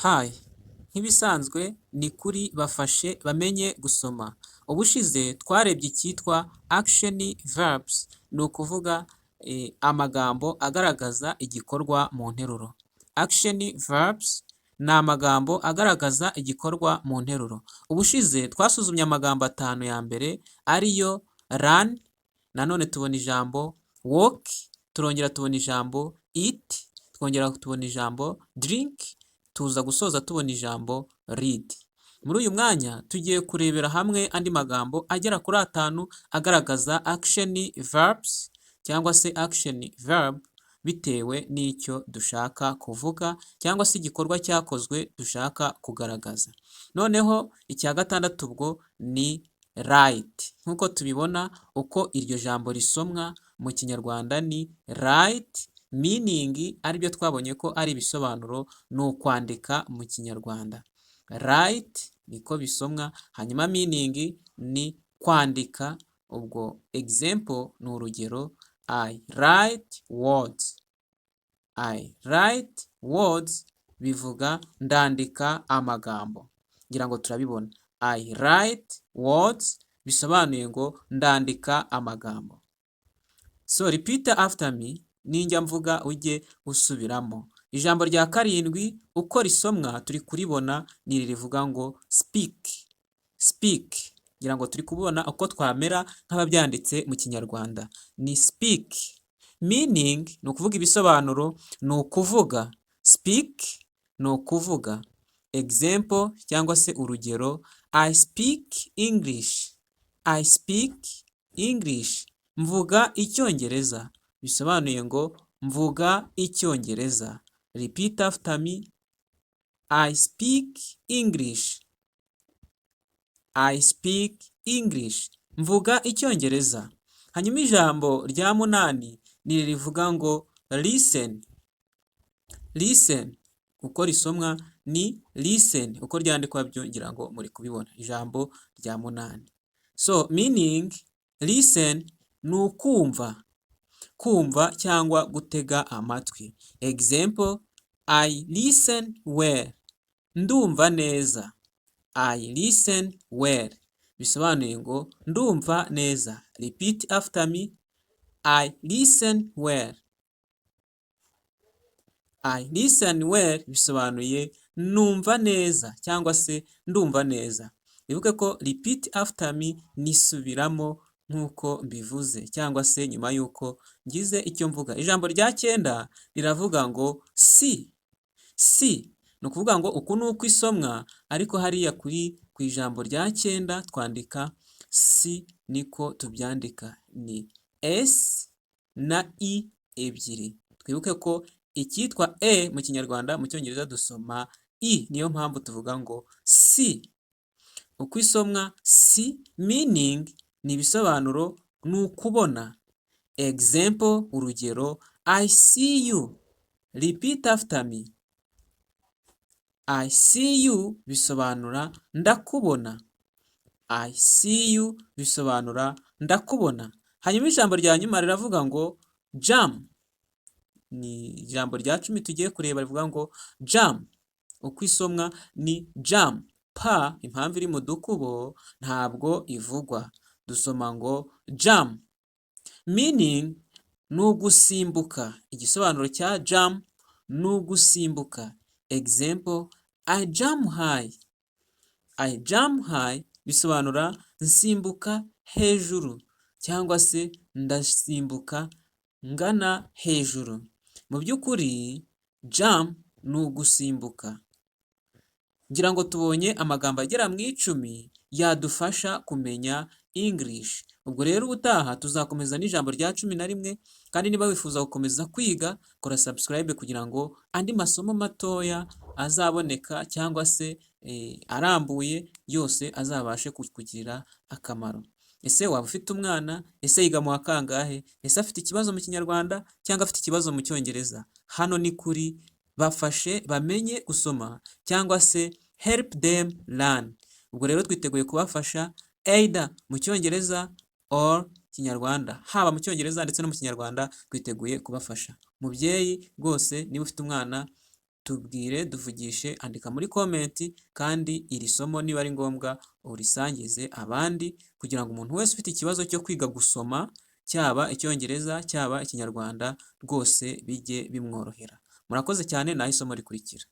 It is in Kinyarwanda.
Hi, nk'ibisanzwe ni kuri bafashe bamenye gusoma. Ubushize twarebye icyitwa action verbs, ni ukuvuga amagambo agaragaza igikorwa mu nteruro. Action verbs ni amagambo agaragaza igikorwa mu nteruro. Ubushize twasuzumye amagambo 5 ya mbere ariyo run, nanone tubona ijambo walk, turongera tubona ijambo eat, twongera tubona ijambo drink, tuza gusoza tubona ijambo read. Muri uyu mwanya tugiye kurebera hamwe andi magambo agera kuri 5 agaragaza action verbs cyangwa se action verb bitewe n'icyo dushaka kuvuga cyangwa se igikorwa cyakozwe dushaka kugaragaza. Noneho icya gatandatu ubwo ni write. Nk'uko tubibona uko iryo jambo risomwa mu kinyarwanda ni write, meaning aribyo twabonye ko ari ibisobanuro, ni ukwandika mu kinyarwanda. Write niko bisomwa, hanyuma meaning ni kwandika. Ubwo example ni urugero, I write words. I write words bivuga ndandika amagambo. Ngira ngo turabibona. I write words bisobanuye ngo ndandika amagambo. So repeat after me, ninjya mvuga ujye usubiramo. Ijambo rya karindwi uko risomwa turi kuribona ni rivuga ngo speak. Speak. Ngira ngo turi kubona uko twamera nk'ababyanditse mu kinyarwanda. Ni speak. Meaning ni ukuvuga ibisobanuro, ni ukuvuga. Speak ni ukuvuga. Example cyangwa se urugero, I speak English. I speak English. Mvuga icyongereza. Bisobanuye ngo mvuga icyongereza. Repeat after me. I speak English. I speak English. Mvuga icyongereza. Hanyuma ijambo rya 8 ni rivuga ngo listen. Listen uko risomwa ni listen, uko ryandikwa byo ngira ngo muri kubibona. Ijambo rya 8. So meaning listen ni ukumva. Kumva cyangwa gutega amatwi. Example, I listen well. Ndumva neza. I listen well. Bisobanuye ngo ndumva neza. Repeat after me. I listen well. I listen well bisobanuye numva neza cyangwa se ndumva neza. Bivuge ko repeat after me nisubiramo nk'uko mbivuze cyangwa se nyuma y'uko ngize icyo mvuga. Ijambo rya 9 riravuga ngo see. See ni ukuvuga ngo uku ni uko isomwa, ariko hariya ku ijambo rya 9 twandika see, niko tubyandika. Ni S na I ebyiri. Twibuke ko icyitwa E mu kinyarwanda, mu cyongereza dusoma I, niyo mpamvu tuvuga ngo see. Uko isomwa see, meaning ni ibisobanuro, ni ukubona. Example urugero, I see you. Repeat after me. I see you bisobanura ndakubona. I see you bisobanura ndakubona. Hanyuma ijambo rya nyuma riravuga ngo jump. Ni ijambo rya 10 tugiye kureba rivuga ngo jump. Uko isomwa ni jump. Pa impamvu iri mu dukubo ntabwo ivugwa, dusoma ngo jump. Meaning ni ugusimbuka. Igisobanuro cya jump ni ugusimbuka. Example, I jump high. I jump high bisobanura nsimbuka hejuru cyangwa se ndasimbuka ngana hejuru. Mu by'ukuri jump ni ugusimbuka. Ngira ngo tubonye amagambo agera mu 10 yadufasha kumenya English. Ubwo rero ubutaha tuzakomeza n'ijambo rya 11, kandi niba wifuza gukomeza kwiga kora subscribe kugira ngo andi masomo matoya azaboneka cyangwa se arambuye yose azabashe kukugirira akamaro. Ese waba ufite umwana? Ese yiga mu wa kangahe? Ese afite ikibazo mu kinyarwanda cyangwa afite ikibazo mu cyongereza? Hano ni kuri bafashe bamenye gusoma cyangwa se help them learn. Ubwo rero twiteguye kubafasha either mu cyongereza or kinyarwanda. Haba mu cyongereza ndetse no mu kinyarwanda twiteguye kubafasha. Mubyeyi rwose niba ufite umwana tubwire, duvugishe, andika muri komenti, kandi iri somo niba ari ngombwa urisangize abandi, kugira ngo umuntu wese ufite ikibazo cyo kwiga gusoma, cyaba icyongereza cyaba ikinyarwanda, rwose bijye bimworohera. Murakoze cyane, naho isomo rikurikira.